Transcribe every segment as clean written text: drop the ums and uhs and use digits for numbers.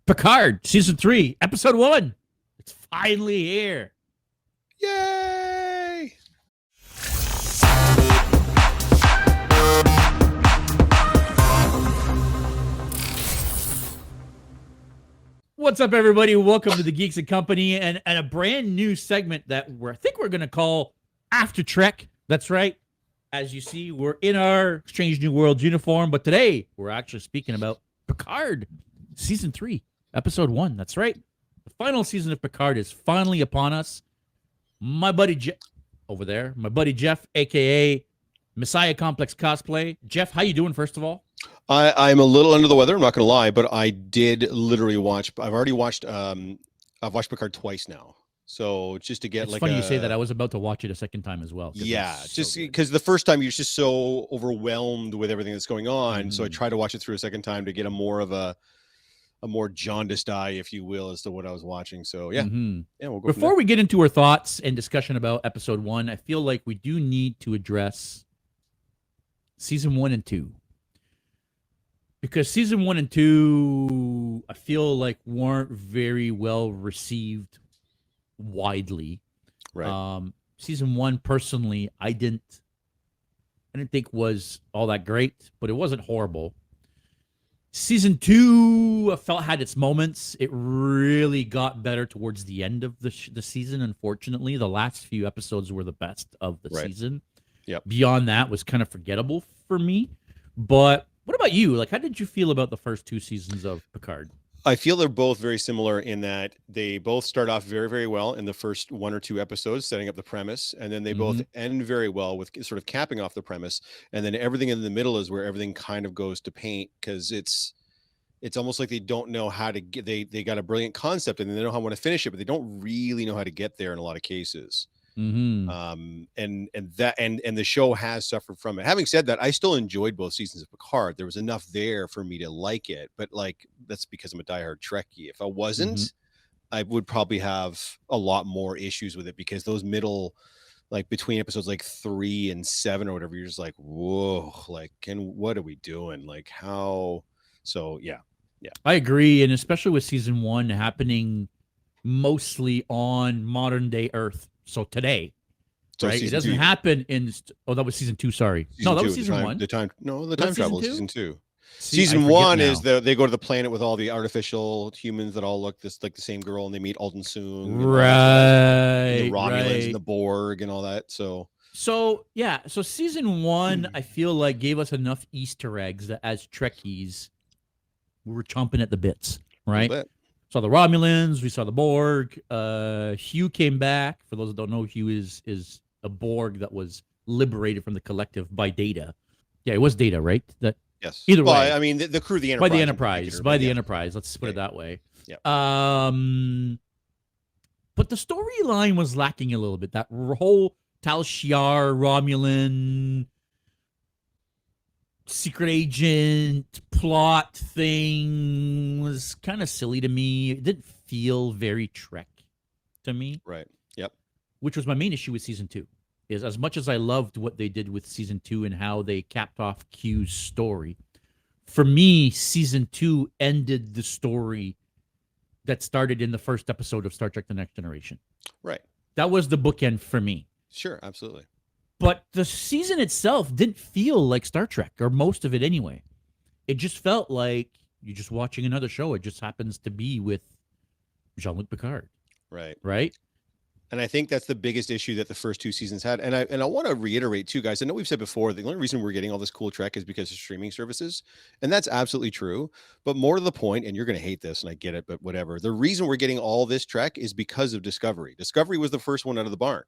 Picard, season 3, episode 1. It's finally here. Yay! What's up, everybody? Welcome to the Geeks and Company and a brand new segment that I think we're going to call After Trek. That's right. As you see, we're in our Strange New Worlds uniform, but today we're actually speaking about Picard, season 3, episode 1. That's right. The final season of Picard is finally upon us. My buddy Jeff over there, aka Messiah Complex Cosplay. Jeff, how you doing, first of all? I'm a little under the weather, I'm not going to lie, but I did literally watch. I've watched Picard twice now. So just to get it's funny you say that. I was about to watch it a second time as well. Yeah, just because the first time you're just so overwhelmed with everything that's going on. Mm-hmm. So I tried to watch it through a second time to get a more jaundiced eye, if you will, as to what I was watching. So yeah, yeah. We'll go before we get into our thoughts and discussion about episode 1. I feel like we do need to address season 1 and 2. Because season 1 and 2, I feel like weren't very well received widely. Right. Season 1, personally, I didn't think was all that great, but it wasn't horrible. Season 2, I felt had its moments. It really got better towards the end of the season. Unfortunately, the last few episodes were the best of the season. Yep. Beyond that was kind of forgettable for me. But what about you? Like, how did you feel about the first 2 seasons of Picard? I feel they're both very similar in that they both start off very, very well in the first 1 or 2 episodes, setting up the premise, and then they both end very well with sort of capping off the premise, and then everything in the middle is where everything kind of goes to paint, because it's almost like they don't know how to get. They got a brilliant concept and they know how to want to finish it, but they don't really know how to get there in a lot of cases. Mm-hmm. And the show has suffered from it. Having said that, I still enjoyed both seasons of Picard. There was enough there for me to like it, but like that's because I'm a diehard Trekkie. If I wasn't, I would probably have a lot more issues with it, because those middle, like between episodes like 3 and 7 or whatever, you're just like, whoa, like, what are we doing? Like how? So yeah, I agree, and especially with season 1 happening mostly on modern day Earth. So today, so right? It doesn't happen in. Oh, that was season 2. Sorry, that was season 1. The time travel is season 2. See, season 1 is they go to the planet with all the artificial humans that all look like the same girl, and they meet Alden Soong, right? The Romulans and the Borg and all that. So yeah. So season 1, I feel like gave us enough Easter eggs that as Trekkies, we were chomping at the bits, right? Saw the Romulans, we saw the Borg. Hugh came back. For those that don't know, Hugh is a Borg that was liberated from the collective by Data. Yeah, it was Data, right? Yes. Either way, I mean the crew, the Enterprise. By the Enterprise. Let's put it that way. Yeah. But the storyline was lacking a little bit. That whole Tal Shiar Romulan secret agent plot thing was kind of silly to me. It didn't feel very Trek to me. Right. Yep. Which was my main issue with season 2. Is as much as I loved what they did with season 2 and how they capped off Q's story, for me, season 2 ended the story that started in the first episode of Star Trek: The Next Generation. Right. That was the bookend for me. Sure, absolutely. But the season itself didn't feel like Star Trek, or most of it anyway. It just felt like you're just watching another show. It just happens to be with Jean-Luc Picard. Right. Right? And I think that's the biggest issue that the first 2 seasons had. And I want to reiterate too, guys. I know we've said before, the only reason we're getting all this cool Trek is because of streaming services. And that's absolutely true. But more to the point, and you're going to hate this, and I get it, but whatever. The reason we're getting all this Trek is because of Discovery. Discovery was the first one out of the barn.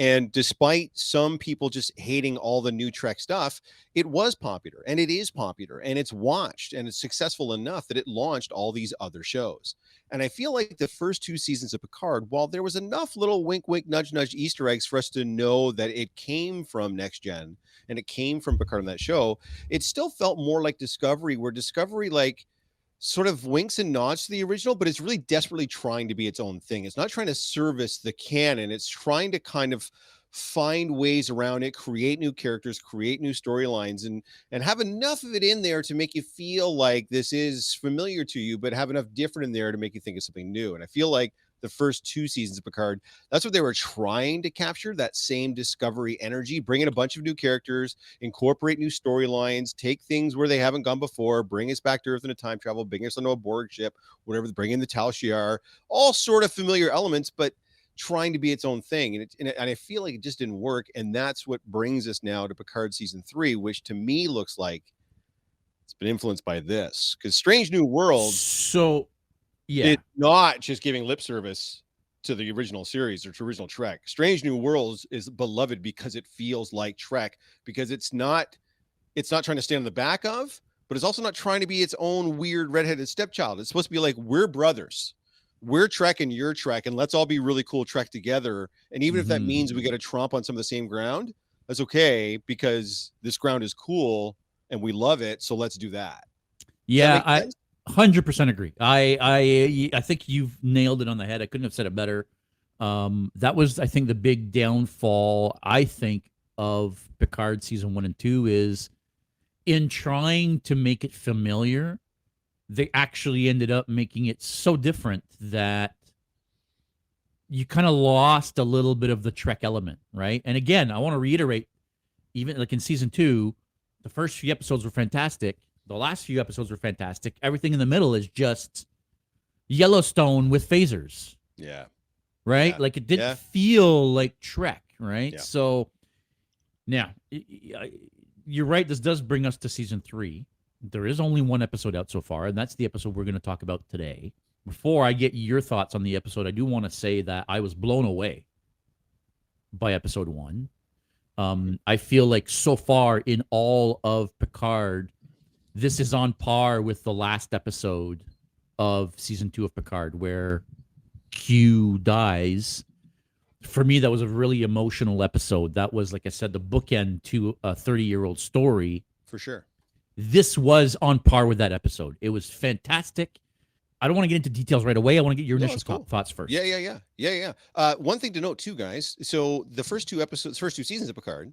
And despite some people just hating all the new Trek stuff, it was popular, and it is popular, and it's watched, and it's successful enough that it launched all these other shows. And I feel like the first 2 seasons of Picard, while there was enough little wink, wink, nudge, nudge Easter eggs for us to know that it came from Next Gen and it came from Picard on that show, it still felt more like Discovery, where Discovery, like, sort of winks and nods to the original, but it's really desperately trying to be its own thing. It's not trying to service the canon. It's trying to kind of find ways around it, create new characters, create new storylines, and have enough of it in there to make you feel like this is familiar to you, but have enough different in there to make you think of something new. And I feel like the first 2 seasons of Picard, that's what they were trying to capture, that same Discovery energy, bring in a bunch of new characters, incorporate new storylines, take things where they haven't gone before, bring us back to Earth in a time travel, bring us onto a Borg ship, whatever, bring in the Tal Shiar, all sort of familiar elements, but trying to be its own thing. And I feel like it just didn't work. And that's what brings us now to Picard season 3, which to me looks like it's been influenced by this, because Strange New Worlds, So, yeah, it's not just giving lip service to the original series or to original Trek. Strange New Worlds is beloved because it feels like Trek, because it's not trying to stand on the back of, but it's also not trying to be its own weird redheaded stepchild. It's supposed to be like, we're brothers. We're Trek and you're Trek, and let's all be really cool Trek together. And even if that means we got to tromp on some of the same ground, that's okay, because this ground is cool and we love it. So let's do that. Yeah, I 100% agree. I think you've nailed it on the head. I couldn't have said it better. That was, I think, the big downfall, I think, of Picard season 1 and 2 is in trying to make it familiar, they actually ended up making it so different that you kind of lost a little bit of the Trek element, right? And again, I want to reiterate, even like in season 2, the first few episodes were fantastic. The last few episodes were fantastic. Everything in the middle is just Yellowstone with phasers. Yeah. Right? Yeah. Like it didn't feel like Trek, right? Yeah. So now, you're right. This does bring us to season 3. There is only one episode out so far, and that's the episode we're going to talk about today. Before I get your thoughts on the episode, I do want to say that I was blown away by episode 1. I feel like so far in all of Picard, this is on par with the last episode of season 2 of Picard, where Q dies. For me, that was a really emotional episode. That was, like I said, the bookend to a 30-year-old story. For sure. This was on par with that episode. It was fantastic. I don't want to get into details right away. I want to get your initial thoughts first. Yeah. One thing to note too, guys. So the first 2 seasons of Picard,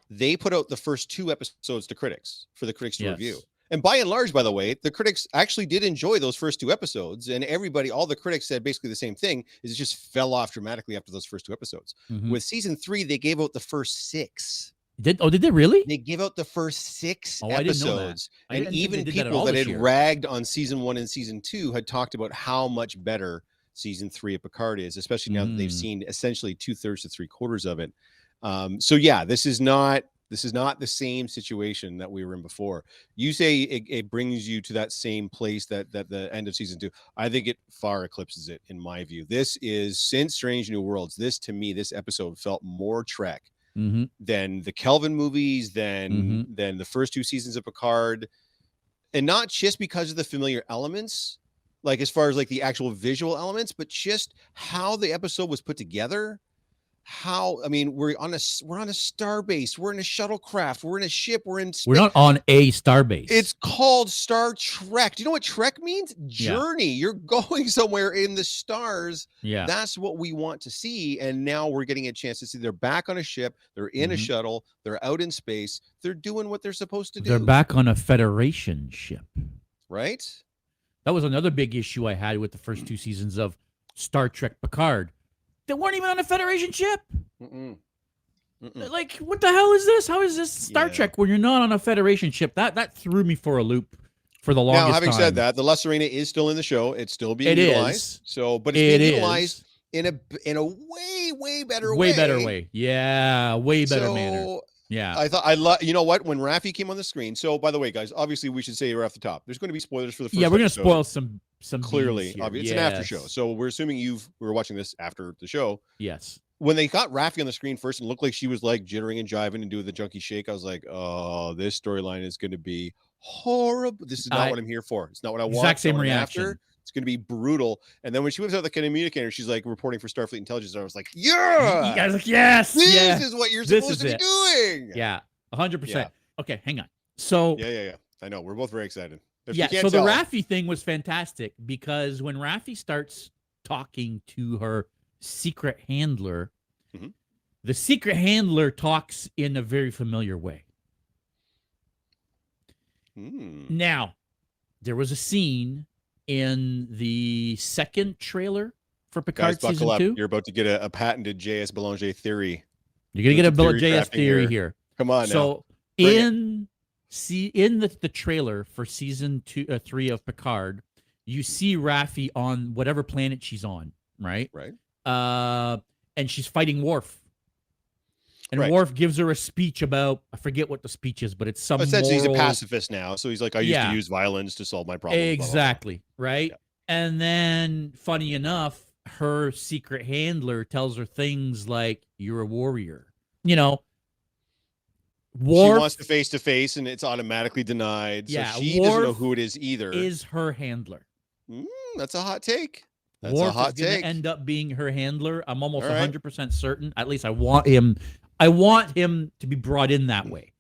they put out the first 2 episodes to critics for the critics to review. And by and large, by the way, the critics actually did enjoy those first 2 episodes. And all the critics said basically the same thing, is it just fell off dramatically after those first 2 episodes. Mm-hmm. With season 3, they gave out the first 6. Did they really? They gave out the first 6 episodes. I didn't know that. And even people that had ragged on season 1 and season 2 had talked about how much better season 3 of Picard is, especially now that they've seen essentially 2/3 to 3/4 of it. So yeah, this is not the same situation that we were in before. You say it brings you to that same place that the end of season 2. I think it far eclipses it, in my view. This is, since Strange New Worlds, this episode felt more Trek than the Kelvin movies, than the first 2 seasons of Picard. And not just because of the familiar elements, like as far as like the actual visual elements, but just how the episode was put together. We're on a star base, we're in a shuttlecraft, we're in a ship, we're not on a star base. It's called Star Trek. Do you know what Trek means? Journey. You're going somewhere in the stars. Yeah, that's what we want to see. And now we're getting a chance to see they're back on a ship, they're in a shuttle, they're out in space, they're doing what they're supposed to do. They're back on a Federation ship, right? That was another big issue I had with the first 2 seasons of Star Trek Picard. They weren't even on a Federation ship. Like, what the hell is this? How is this Star Trek when you're not on a Federation ship? That threw me for a loop for the longest time. Now, having said that, the La Sirena is still in the show. It's still being utilized. But it's being utilized in a way better way. Way better way. Yeah, way better manner. Yeah. I love, you know what, when Raffi came on the screen. So, by the way, guys, obviously we should say right off the top, there's going to be spoilers for the first we're going to spoil some clearly. It's an after show. So we're assuming we were watching this after the show. Yes. When they got Raffi on the screen first and looked like she was like jittering and jiving and doing the junkie shake, I was like, oh, this storyline is going to be horrible. This is not what I'm here for. It's not what I want. Exact same reaction. It's going to be brutal. And then when she whips out the communicator, she's like reporting for Starfleet Intelligence. I was like, yeah. You guys like, yes. This is what you're supposed to be doing. Yeah. 100%. Yeah. Okay, hang on. So yeah. I know. We're both very excited. So the Raffi thing was fantastic because when Raffi starts talking to her secret handler, The secret handler talks in a very familiar way. Now, there was a scene in the second trailer for Picard Guys, season buckle up. 2. You're about to get a patented J.S. Belanger theory. You're going to get a theory JS crafting theory here. Come on now. So in the trailer for season 3 of Picard, you see Raffi on whatever planet she's on, right? Right. And she's fighting Worf. And Right. Worf gives her a speech about, I forget what the speech is, but it's some essentially he's a moral- pacifist now. So he's like, I used to use violence to solve my problems. Exactly. Blah, blah, blah. Right. Yeah. And then, funny enough, her secret handler tells her things like, you're a warrior. You know, Worf she wants the face, and it's automatically denied. So she doesn't know who it is either. Is her handler. That's a hot take. That's Worf a hot is going take. to end up being her handler. I'm almost All right. 100% certain. At least I want him to be brought in that way.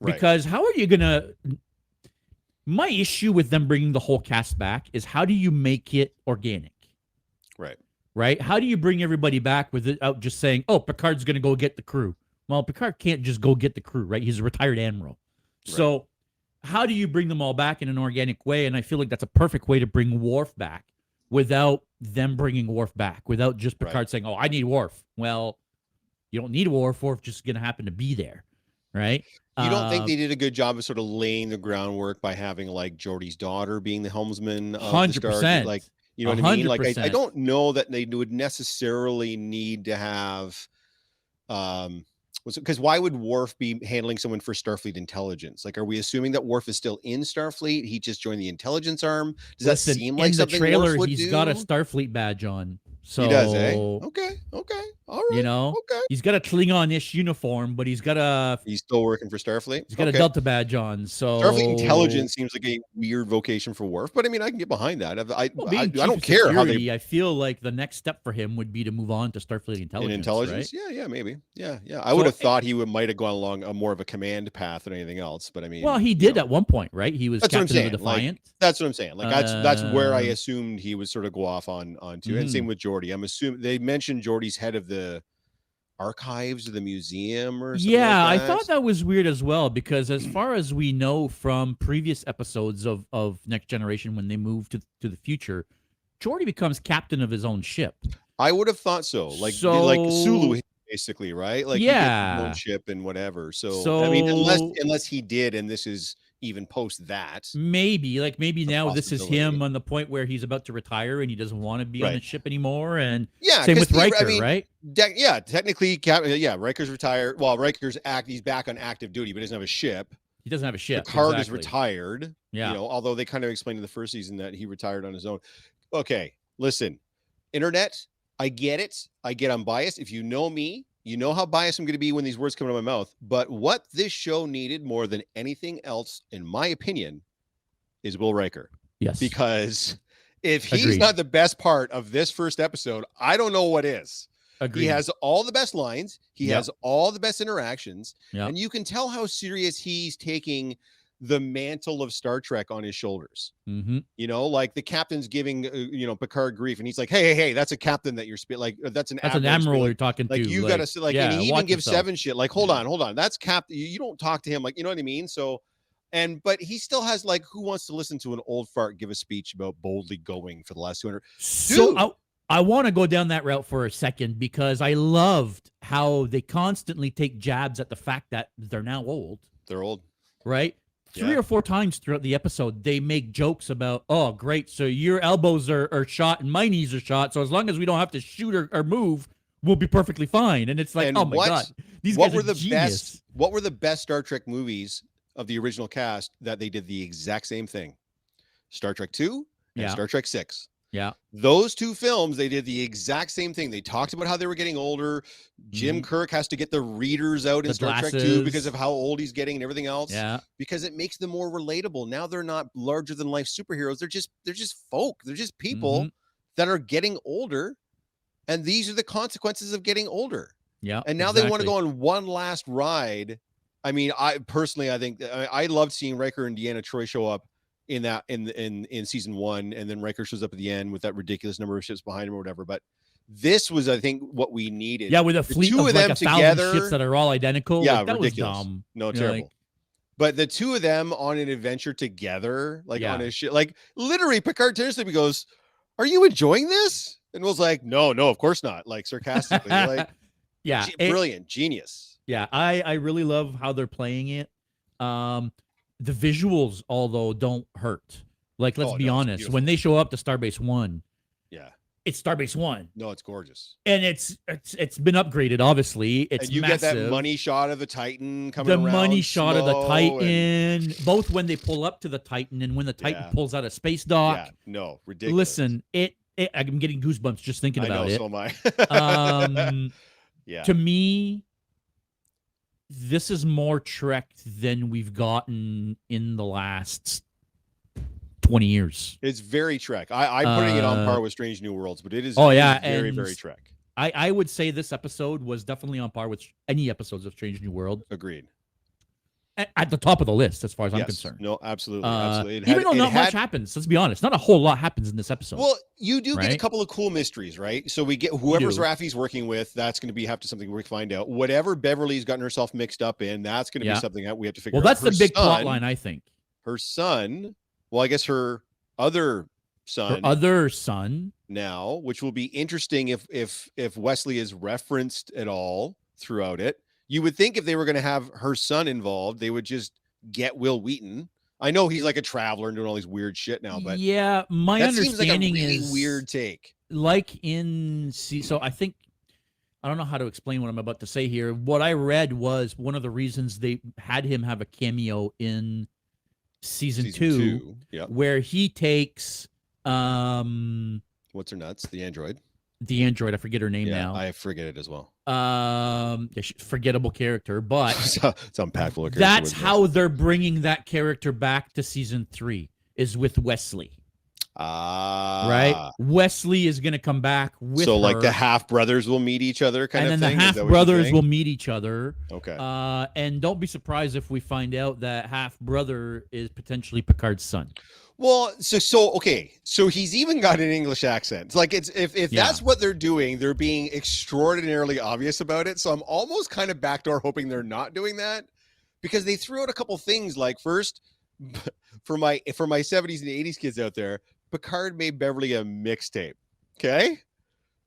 Right. Because how are you going to... My issue with them bringing the whole cast back is how do you make it organic? Right? How do you bring everybody back without just saying, oh, Picard's going to go get the crew? Well, Picard can't just go get the crew, right? He's a retired admiral. Right. So how do you bring them all back in an organic way? And I feel like that's a perfect way to bring Worf back without them bringing Worf back, without just Picard saying, oh, I need Worf. Well, you don't need Worf. Worf just going to happen to be there, right? You don't think they did a good job of sort of laying the groundwork by having like Geordi's daughter being the helmsman of 100%. the Star? Like, you know what I mean? Like, 100%. I don't know that they would necessarily need to have, because why would Worf be handling someone for Starfleet intelligence? Like, are we assuming that Worf is still in Starfleet? He just joined the intelligence arm. Does that seem like something in the trailer? Worf would He's do? got a Starfleet badge on. So he does, eh? Okay, all right. You know, he's got a Klingon-ish uniform, but he's still working for Starfleet. He's got a Delta badge on. So Starfleet intelligence seems like a weird vocation for Worf, but I mean, I can get behind that. I don't care how they. I feel like the next step for him would be to move on to Starfleet intelligence. Right? Yeah, maybe. Yeah. I would have thought he might have gone along a more of a command path than anything else. But I mean, well, he did at one point, right? He was captain of the Defiant. That's what I'm saying. Like that's where I assumed he would sort of go off onto. And same with Geordi. I'm assuming they mentioned Geordi's head of the archives of the museum or something. Yeah, like that. I thought that was weird as well, because as far as we know from previous episodes of Next Generation, when they move to the future, Geordi becomes captain of his own ship. I would have thought so. Like Sulu, basically, right? Like, he gets his own ship and whatever. So I mean, unless he did, and this is even post that, maybe now this is him on the point where he's about to retire and he doesn't want to be on the ship anymore. And same with Riker, right? Technically, Riker's retired. Well, he's back on active duty, but he doesn't have a ship. He doesn't have a ship. Picard is retired. Yeah. You know, although they kind of explained in the first season that he retired on his own. Okay, listen, internet, I get it. I'm biased. If you know me, you know how biased I'm going to be when these words come out of my mouth. But what this show needed more than anything else, in my opinion, is Will Riker. Yes. Because if he's not the best part of this first episode, I don't know what is. Agreed. He has all the best lines. He has all the best interactions. Yep. And you can tell how serious he's taking the mantle of Star Trek on his shoulders. Mm-hmm. You know, like the captain's giving, Picard grief, and he's like, hey, that's a captain that you're that's an admiral you're talking like, to. You got to and he even gives Seven shit. Like, hold on. That's captain. You don't talk to him. Like, you know what I mean? So, but he still has like, who wants to listen to an old fart give a speech about boldly going for the last 200? So I want to go down that route for a second, because I loved how they constantly take jabs at the fact that they're now old. They're old. Right? 3 or 4 times throughout the episode, they make jokes about, oh, great, so your elbows are shot and my knees are shot, so as long as we don't have to shoot or move, we'll be perfectly fine. And it's like, oh my God, these guys are genius. What were the best Star Trek movies of the original cast that they did the exact same thing? Star Trek 2 and Star Trek 6. Yeah. Those 2 films, they did the exact same thing. They talked about how they were getting older. Jim Kirk has to get the readers out in Star Trek 2 because of how old he's getting and everything else. Yeah. Because it makes them more relatable. Now they're not larger than life superheroes. They're just folk. They're just people that are getting older. And these are the consequences of getting older. Yeah. And now they want to go on one last ride. I mean, I think I loved seeing Riker and Deanna Troi show up in season 1, and then Riker shows up at the end with that ridiculous number of ships behind him or whatever. But This was, I think, what we needed. Yeah, with a The fleet two of of like them 1,000 ships together. that are all identical. Yeah, Like, that ridiculous. was dumb. No, You know, terrible. like, but the two of them on an adventure together, like Yeah. on a ship, like literally Picard turns to him and goes, "Are you enjoying this?" And Will's like, "No, of course not." Like sarcastically, like, yeah, brilliant, genius. Yeah, I really love how they're playing it. The visuals, although, don't hurt. Like, let's Oh, be no, it's honest. beautiful. When they show up to Starbase 1, Yeah, it's Starbase 1. no, it's gorgeous. And it's been upgraded, obviously. It's and you massive. get that money shot of the Titan coming The around. money shot of the slow Titan, both when they pull up to the Titan and when the Titan Yeah. pulls out of space dock. Yeah, no, ridiculous. Listen, I'm getting goosebumps just thinking I know, about it. so am I. Yeah. To me, this is more Trek than we've gotten in the last 20 years. It's very Trek. I'm putting it on par with Strange New Worlds, but it is, Oh, yeah, very, and very Trek. I would say this episode was definitely on par with any episodes of Strange New World. Agreed. At the top of the list, as far as I'm Yes. concerned. No, absolutely. Absolutely. Even though not much happens, let's be honest, not a whole lot happens in this episode. Well, you do get a right? couple of cool mysteries, right? So we get whoever's Raffi's working with, that's going to be have to something we find out. Whatever Beverly's gotten herself mixed up in, that's going to be something that we have to figure out. Well, that's Her the big son- plot line, I think. Her son, well, I guess her other son, now, which will be interesting if Wesley is referenced at all throughout it. You would think if they were going to have her son involved, they would just get Will Wheaton. I know he's like a traveler and doing all these weird shit now, but yeah, my that understanding seems like a really is weird take. Like so I think, I don't know how to explain what I'm about to say here. What I read was one of the reasons they had him have a cameo in season two, where he takes what's her nuts, the android, I forget her name now. I forget it as well. Forgettable character, but it's unpackable. That's how they're bringing that character back to season 3 is with Wesley. Right? Wesley is going to come back with her. Like the half brothers will meet each other kind of thing? And then the half brothers will meet each other. Okay. And don't be surprised if we find out that half brother is potentially Picard's son. Well, okay. So he's even got an English accent. It's like if that's what they're doing, they're being extraordinarily obvious about it. So I'm almost kind of backdoor hoping they're not doing that, because they threw out a couple things. Like, first, for my 70s and 80s kids out there, Picard made Beverly a mixtape. Okay.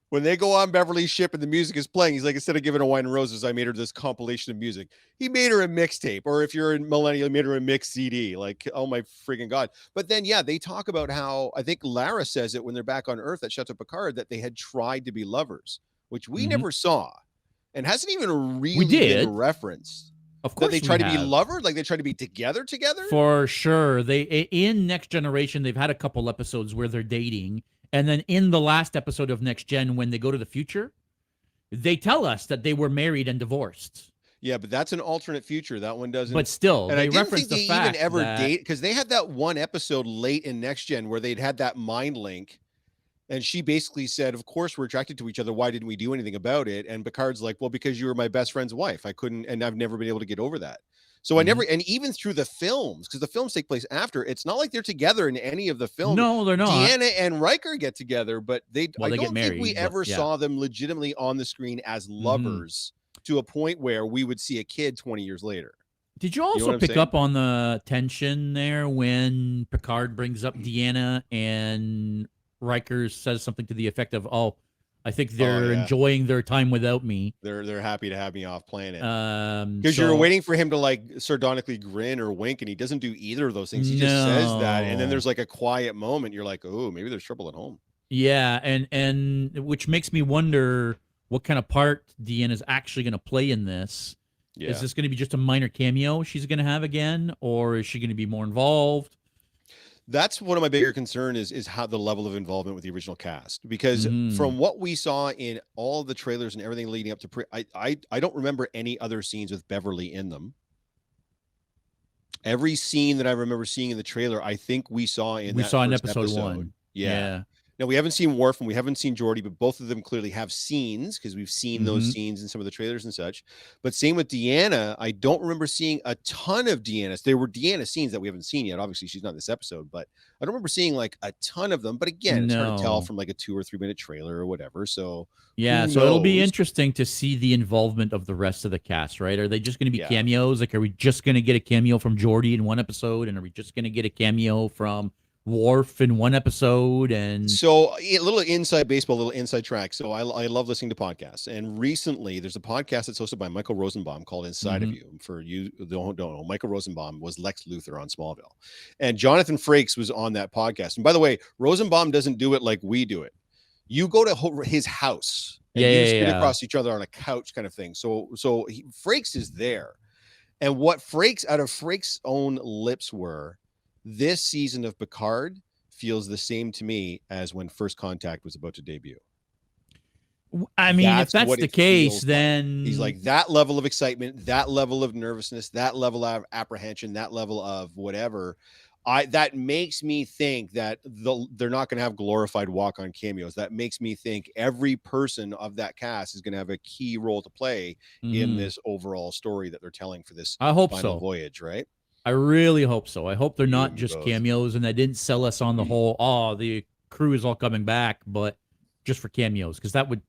When they go on Beverly's ship and the music is playing, he's like, instead of giving her wine and roses, I made her this compilation of music. He made her a mixtape. Or if you're in millennial, he made her a mix CD. Like, oh my freaking God. But then, they talk about how, I think Lara says it when they're back on Earth at Chateau Picard, that they had tried to be lovers, which we never saw. And hasn't even really been referenced. Of course, that they try to be lovers, like they try to be together. For sure. They in Next Generation, they've had a couple episodes where they're dating. And then in the last episode of Next Gen, when they go to the future, they tell us that they were married and divorced. Yeah, but that's an alternate future. That one doesn't. But still, and they I didn't reference think the they fact even ever that date, because they had that one episode late in Next Gen where they'd had that mind link, and she basically said, "Of course we're attracted to each other. Why didn't we do anything about it?" And Picard's like, "Well, because you were my best friend's wife. I couldn't, and I've never been able to get over that." So I never, and even through the films, because the films take place after, it's not like they're together in any of the films. No, they're not. Deanna and Riker get together, but I don't get married, think we ever saw them legitimately on the screen as lovers to a point where we would see a kid 20 years later. Did you also pick up on the tension there when Picard brings up Deanna and Riker says something to the effect of, "Oh, I think they're enjoying their time without me. They're happy to have me off planet." Because you're waiting for him to like sardonically grin or wink, and he doesn't do either of those things. He just says that, and then there's like a quiet moment. You're like, "Oh, maybe there's trouble at home." Yeah, and which makes me wonder what kind of part Deanna is actually going to play in this. Yeah. Is this going to be just a minor cameo she's going to have again, or is she going to be more involved? That's one of my bigger concern is how the level of involvement with the original cast, because from what we saw in all the trailers and everything leading up to I don't remember any other scenes with Beverly in them. Every scene that I remember seeing in the trailer, I think we saw in episode 1. Yeah. Now we haven't seen Worf and we haven't seen Geordi, but both of them clearly have scenes because we've seen those scenes in some of the trailers and such. But same with Deanna. I don't remember seeing a ton of Deanna. There were Deanna scenes that we haven't seen yet. Obviously, she's not in this episode, but I don't remember seeing like a ton of them. But again, it's hard to tell from like a 2 or 3 minute trailer or whatever. So yeah, so it'll be interesting to see the involvement of the rest of the cast, right? Are they just going to be cameos? Like, are we just going to get a cameo from Geordi in one episode, and are we just going to get a cameo from Worf in one episode? And so a little inside baseball, a little inside track. So I love listening to podcasts, and recently there's a podcast that's hosted by Michael Rosenbaum called Inside of You. For you who don't know, Michael Rosenbaum was Lex Luthor on Smallville, and Jonathan Frakes was on that podcast. And by the way, Rosenbaum doesn't do it like we do it. You go to his house and you sit across each other on a couch kind of thing. So Frakes is there. And what Frakes, out of Frakes' own lips, were, this season of Picard feels the same to me as when First Contact was about to debut. I mean, if that's the case, then he's like, that level of excitement, that level of nervousness, that level of apprehension, that level of whatever. That makes me think that they're not going to have glorified walk-on cameos. That makes me think every person of that cast is going to have a key role to play in this overall story that they're telling for this final voyage, right? I really hope so. I hope they're not just cameos and they didn't sell us on the whole, the crew is all coming back, but just for cameos, because that would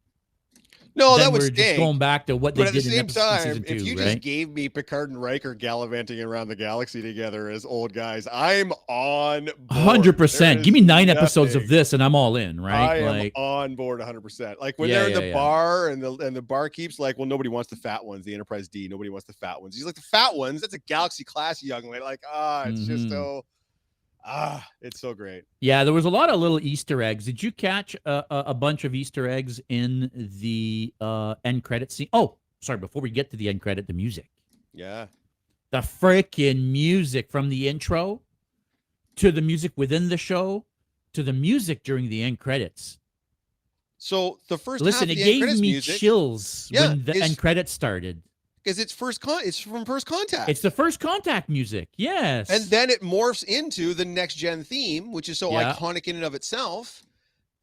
that would stink. Just going back to what they did in season 2, if you just gave me Picard and Riker gallivanting around the galaxy together as old guys, I'm on board. 100%. Give me 9 episodes of this and I'm all in, right? I am on board 100%. Like when they're in the bar and the barkeep's like, well, nobody wants the fat ones, the Enterprise D, nobody wants the fat ones. He's like, the fat ones, that's a galaxy class young lady. Like, it's just so it's so great. Yeah, there was a lot of little Easter eggs. Did you catch a bunch of Easter eggs in the end credit scene? Oh, sorry, before we get to the end credit, the music. Yeah. The freaking music from the intro to the music within the show to the music during the end credits. So the first listen, half it of the gave me music, chills when the end credits started. Because it's it's from First Contact. It's the First Contact music, yes. And then it morphs into the next gen theme, which is so iconic in and of itself.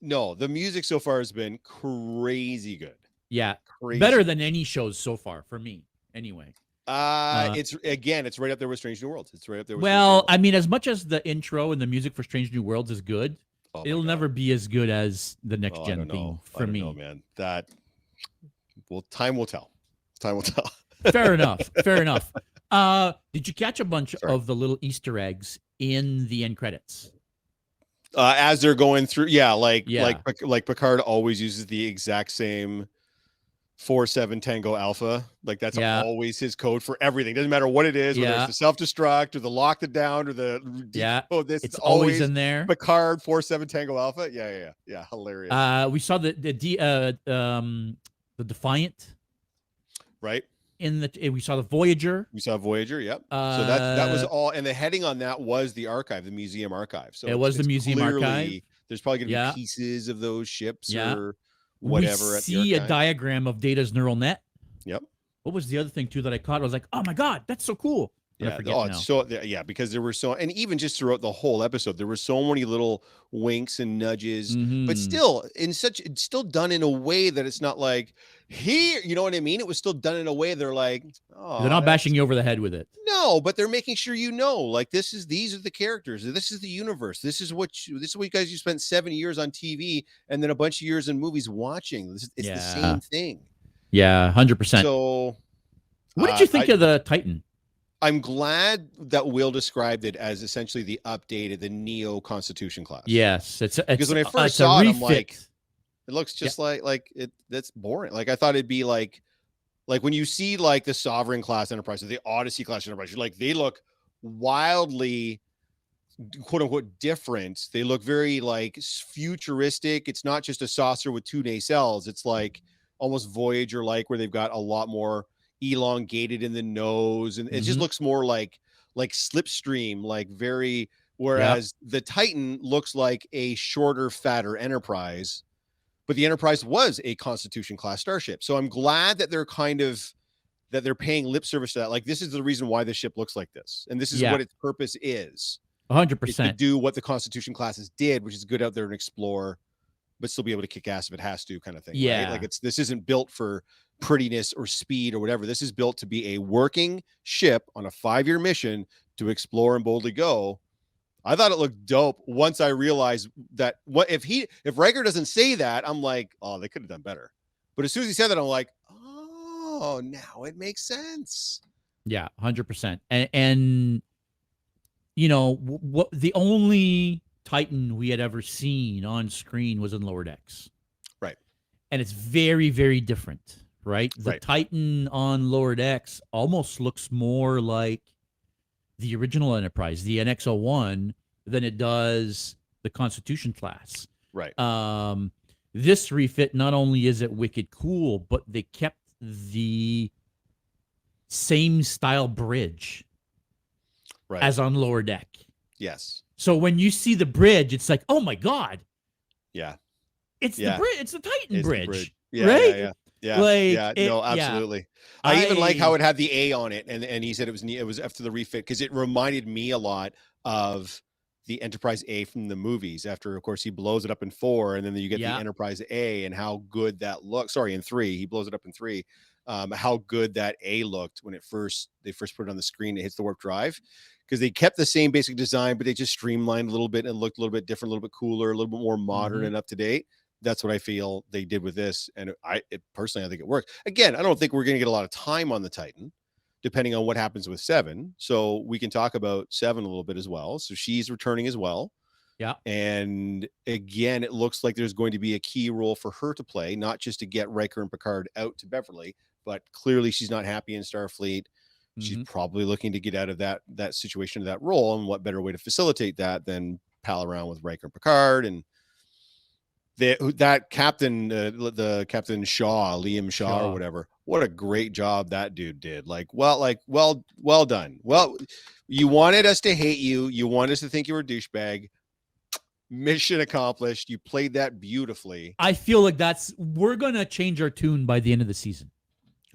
No, the music so far has been crazy good. Yeah, better than any shows so far for me. Anyway, it's right up there with Strange New Worlds. It's right up there. With I mean, as much as the intro and the music for Strange New Worlds is good, it'll never be as good as the next gen theme for me. Oh man, time will tell. Time will tell. Fair enough. Did you catch a bunch of the little Easter eggs in the end credits? As they're going through, like Picard always uses the exact same 47 Tango Alpha. Like that's always his code for everything. Doesn't matter what it is, whether it's the self-destruct or the lock it down or the it's always in there. Picard 47 Tango Alpha. Yeah, hilarious. We saw the Defiant, right? We saw the Voyager. We saw Voyager. Yep. So that was all, and the heading on that was the archive, the museum archive. So it was the museum archive. There's probably going to be pieces of those ships or whatever. We see a diagram of Data's neural net. Yep. What was the other thing too that I caught? I was like, oh my god, that's so cool. Because there were and even just throughout the whole episode, there were so many little winks and nudges, but still it's still done in a way that it's not like here, you know what I mean? It was still done in a way they're like, they're not bashing you over the head with it. No, but they're making sure like these are the characters, this is the universe, this is what you guys, you spent 7 years on TV and then a bunch of years in movies watching. It's the same thing. Yeah, 100%. So what did you think of the Titan? I'm glad that Will described it as essentially the updated, the Neo Constitution class. Yes, it's because when I first saw it, I'm like, it looks just like it. That's boring. Like I thought it'd be like when you see like the Sovereign class Enterprise or the Odyssey class Enterprise, you're like, they look wildly, quote unquote, different. They look very like futuristic. It's not just a saucer with 2 nacelles. It's like almost Voyager like, where they've got a lot more elongated in the nose, and it just looks more like Slipstream, like very, whereas the Titan looks like a shorter, fatter Enterprise, but the Enterprise was a Constitution class starship. So I'm glad that they're paying lip service to that. Like, this is the reason why the ship looks like this, and this is what its purpose is. 100% to do what the Constitution classes did, which is get out there and explore but still be able to kick ass if it has to, kind of thing. Yeah. Right? Like this isn't built for prettiness or speed or whatever. This is built to be a working ship on a 5-year mission to explore and boldly go. I thought it looked dope once I realized that if Riker doesn't say that, I'm like, oh, they could have done better. But as soon as he said that, I'm like, oh, now it makes sense. Yeah, 100%. And you know, what the only Titan we had ever seen on screen was in Lower Decks. Right. And it's very, very different, right? The Titan on Lower Decks almost looks more like the original Enterprise, the NX-01, than it does the Constitution class. Right. This refit, not only is it wicked cool, but they kept the same style bridge as on Lower Deck. Yes. So when you see the bridge, it's like, oh my God. Yeah. It's the bridge. It's the Titan bridge. The bridge. Yeah, right? Yeah. Like, no, absolutely. Yeah. I even like how it had the A on it, and he said it was after the refit, because it reminded me a lot of the Enterprise A from the movies. After, of course, he blows it up in 4, and then you get the Enterprise A, and how good that looks. Sorry, in 3, he blows it up in 3. How good that A looked when they first put it on the screen. It hits the warp drive, because they kept the same basic design, but they just streamlined a little bit and looked a little bit different, a little bit cooler, a little bit more modern and up to date. That's what I feel they did with this. And personally, I think it worked. Again, I don't think we're going to get a lot of time on the Titan, depending on what happens with 7. So we can talk about 7 a little bit as well. So she's returning as well. Yeah. And again, it looks like there's going to be a key role for her to play, not just to get Riker and Picard out to Beverly, but clearly she's not happy in Starfleet. She's probably looking to get out of that situation, of that role. And what better way to facilitate that than pal around with Riker and Picard? And that captain, the Captain Shaw, Liam Shaw or whatever, what a great job that dude did. Well done. Well, you wanted us to hate you. You wanted us to think you were a douchebag. Mission accomplished. You played that beautifully. I feel like we're going to change our tune by the end of the season.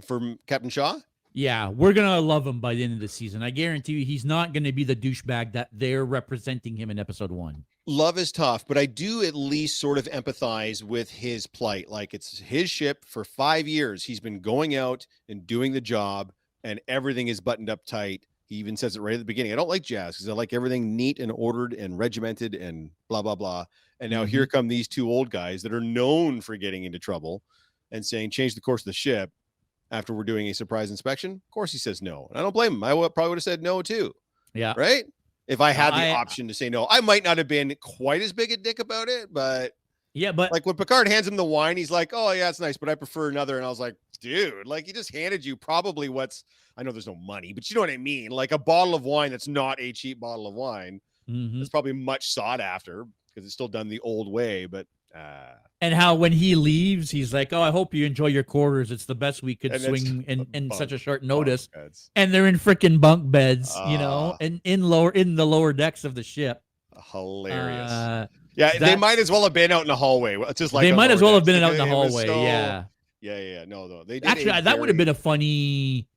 For Captain Shaw? Yeah, we're going to love him by the end of the season. I guarantee you he's not going to be the douchebag that they're representing him in episode 1. Love is tough, but I do at least sort of empathize with his plight. Like, it's his ship for 5 years. He's been going out and doing the job, and everything is buttoned up tight. He even says it right at the beginning. I don't like jazz because I like everything neat and ordered and regimented and blah, blah, blah. And now here come these 2 old guys that are known for getting into trouble and saying, change the course of the ship after we're doing a surprise inspection. Of course he says no. And I don't blame him. I probably would have said no too. Yeah. Right? If I had the option to say no, I might not have been quite as big a dick about it, but like when Picard hands him the wine, he's like, oh yeah, it's nice, but I prefer another. And I was like, dude, like, he just handed you probably I know there's no money, but you know what I mean? Like a bottle of wine that's not a cheap bottle of wine. It's probably much sought after because it's still done the old way, but and how when he leaves, he's like, oh, I hope you enjoy your quarters. It's the best we could swing in such a short notice. And they're in freaking bunk beds, you know, and in the lower decks of the ship. Hilarious. They might as well have been out in the hallway. Just like they might as well have been out in the hallway. Yeah. No, they did. Actually, that would have been a funny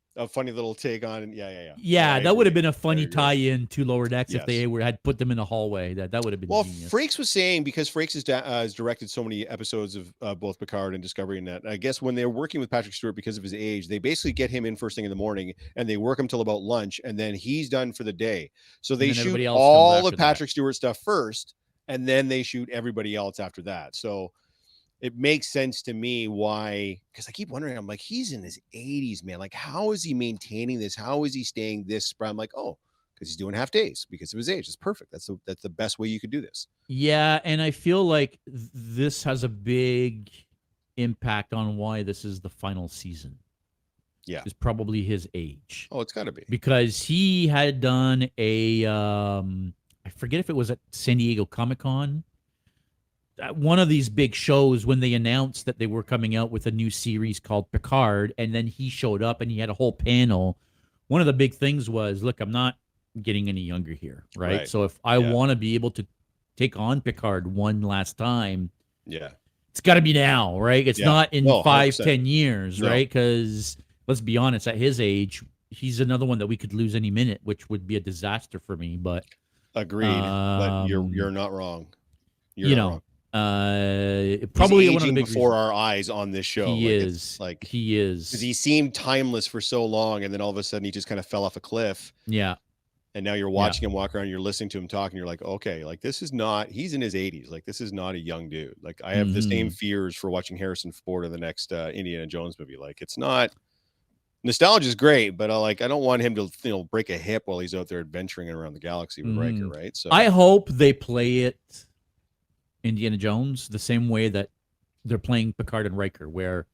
little take on. Yeah, that would have been a funny tie-in to Lower Decks if they had put them in the hallway. That would have been genius. Frakes was saying, because Frakes has directed so many episodes of both Picard and Discovery, and that I guess when they're working with Patrick Stewart because of his age, they basically get him in first thing in the morning and they work him till about lunch, and then he's done for the day. So they shoot all of Patrick Stewart stuff first, and then they shoot everybody else after that. So it makes sense to me why, because I keep wondering, I'm like, he's in his 80s, man. Like, how is he maintaining this? How is he staying this spry? I'm like, oh, because he's doing half days because of his age. It's perfect. That's the best way you could do this. Yeah, and I feel like this has a big impact on why this is the final season. Yeah. Is probably his age. Oh, it's got to be. Because he had done I forget if it was at San Diego Comic-Con, one of these big shows, when they announced that they were coming out with a new series called Picard, and then he showed up and he had a whole panel. One of the big things was, look, I'm not getting any younger here, right? So if I want to be able to take on Picard one last time, it's got to be now, right? It's not in 5-10 years, right? Because let's be honest, at his age, he's another one that we could lose any minute, which would be a disaster for me. But agreed. But you're not wrong. You're not wrong. Probably He's one of the aging big before reasons. our eyes on this show. He Like, is. it's like, He is. because he seemed timeless for so long, and then all of a sudden he just kind of fell off a cliff. Yeah. And now you're watching him walk around, you're listening to him talk, and you're like, okay, like this is not, he's in his 80s. Like, this is not a young dude. Like, I have the same fears for watching Harrison Ford in the next Indiana Jones movie. Like, it's not, nostalgia is great, but I don't want him to, break a hip while he's out there adventuring around the galaxy with Riker, right? So I hope they play it Indiana Jones the same way that they're playing Picard and Riker, where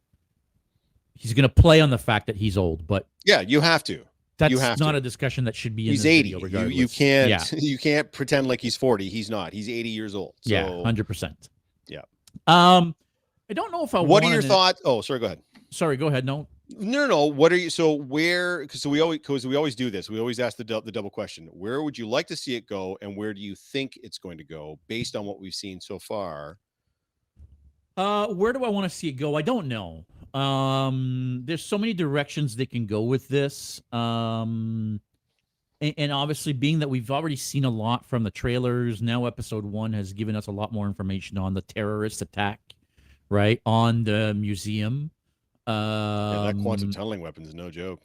he's going to play on the fact that he's old, but yeah, you have to. That's not a discussion that should be in he's this 80. video regardless. You can't you can't pretend like he's 40. He's not. He's 80 years old. So, yeah, 100%. Yeah. I don't know if I. What are your thoughts? Oh, sorry. Go ahead. Sorry. Go ahead. No. No. What are you? So where? Because we always do this. We always ask the double question. Where would you like to see it go, and where do you think it's going to go based on what we've seen so far? Where do I want to see it go? I don't know. There's so many directions they can go with this. And obviously, being that we've already seen a lot from the trailers, now episode 1 has given us a lot more information on the terrorist attack, right, on the museum. That quantum tunneling weapon is no joke.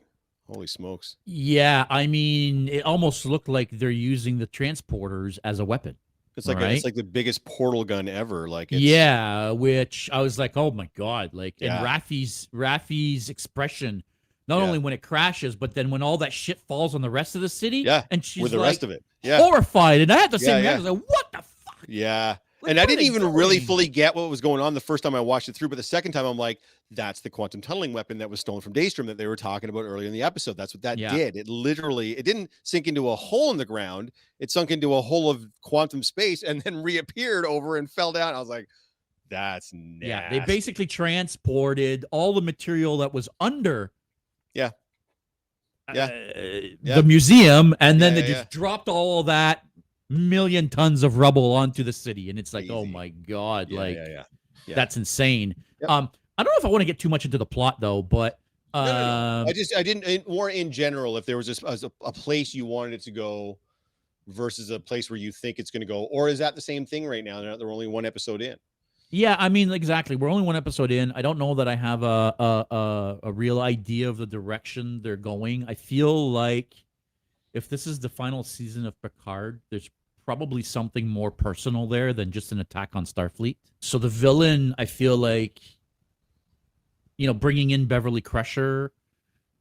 Holy smokes. Yeah, I mean, it almost looked like they're using the transporters as a weapon. It's like it's like the biggest portal gun ever. Like, yeah, which I was like, oh my god, like, yeah. and Raffi's expression, not only when it crashes, but then when all that shit falls on the rest of the city, and she's with the rest of it, horrified, and I had the same reaction. I was like, what the fuck? Yeah. Like, and I didn't even really fully get what was going on the first time I watched it through, but the second time I'm like, that's the quantum tunneling weapon that was stolen from Daystrom that they were talking about earlier in the episode. That's what that did. It literally, it didn't sink into a hole in the ground. It sunk into a hole of quantum space and then reappeared over and fell down. I was like, that's nasty. Yeah, they basically transported all the material that was under the museum, and then they just dropped all of that million tons of rubble onto the city, and it's like, oh my god, that's insane. I don't know if I want to get too much into the plot though, but no. I didn't, more in general, if there was a place you wanted it to go versus a place where you think it's going to go, or is that the same thing right now? They're only one episode in. Yeah, I mean, exactly. We're only one episode in. I don't know that I have a real idea of the direction they're going. I feel like if this is the final season of Picard, there's probably something more personal there than just an attack on Starfleet. So the villain, I feel like, bringing in Beverly Crusher,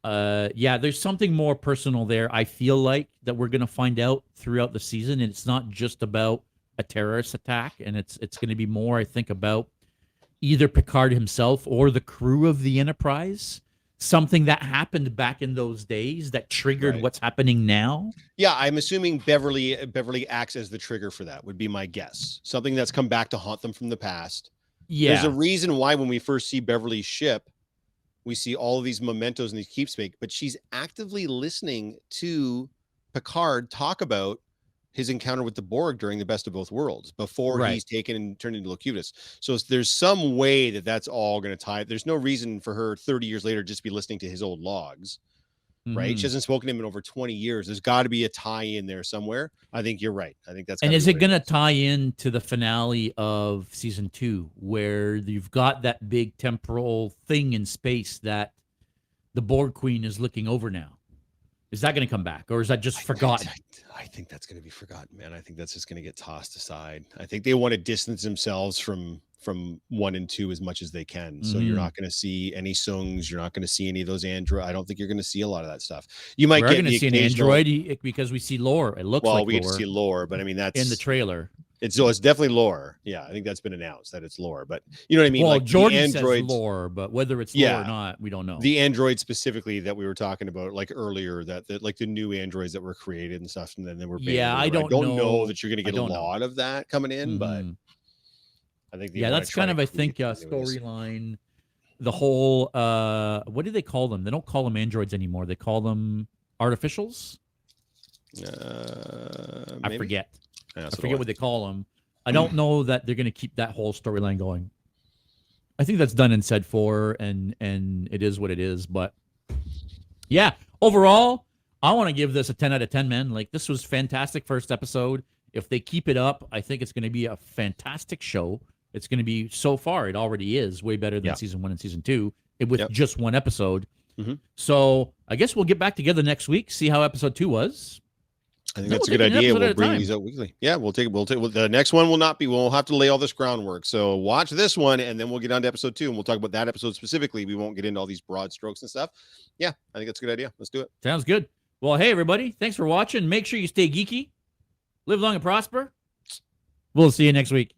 there's something more personal there. I feel like that we're going to find out throughout the season, and it's not just about a terrorist attack, and it's going to be more, I think, about either Picard himself or the crew of the Enterprise. Something that happened back in those days that triggered what's happening now. Yeah, I'm assuming Beverly acts as the trigger for that, would be my guess. Something that's come back to haunt them from the past. Yeah. There's a reason why when we first see Beverly's ship, we see all of these mementos and these keepsake, but she's actively listening to Picard talk about his encounter with the Borg during the Best of Both Worlds before he's taken and turned into Locutus. So there's some way that's all going to tie. There's no reason for her 30 years later just be listening to his old logs, right? She hasn't spoken to him in over 20 years. There's got to be a tie in there somewhere. I think you're right. I think that's. And is it going to tie in to the finale of season 2, where you've got that big temporal thing in space that the Borg Queen is looking over now? Is that going to come back, or is that just forgotten? I think that's going to be forgotten, man. I think that's just going to get tossed aside. I think they want to distance themselves from 1 and 2 as much as they can. So you're not going to see any Sungs. You're not going to see any of those android. I don't think you're going to see a lot of that stuff. You might get to see an android because we see Lore. It looks like we get to see Lore, but I mean that's in the trailer. It's definitely Lore. Yeah, I think that's been announced that it's Lore, but you know what I mean? Well, like Jordan says Lore, but whether it's Lore or not, we don't know. The android specifically that we were talking about like earlier, that like the new androids that were created and stuff, and then they were I don't know that you're going to get a lot of that coming in, but I think that's kind of, I think, a storyline. The whole what do they call them? They don't call them androids anymore. They call them artificials. I forget. I forget what they call them. I don't know that they're going to keep that whole storyline going. I think that's done and said for, and it is what it is. But yeah, overall, I want to give this a 10 out of 10, man. Like, this was fantastic first episode. If they keep it up, I think it's going to be a fantastic show. It's going to be, so far, it already is way better than season 1 and season 2 with just one episode. So I guess we'll get back together next week, see how episode 2 was. I think that's a good idea. We'll bring these out weekly. Yeah, we'll take the next one will not be, we'll have to lay all this groundwork. So watch this one and then we'll get on to episode 2 and we'll talk about that episode specifically. We won't get into all these broad strokes and stuff. Yeah, I think that's a good idea. Let's do it. Sounds good. Well, hey, everybody. Thanks for watching. Make sure you stay geeky. Live long and prosper. We'll see you next week.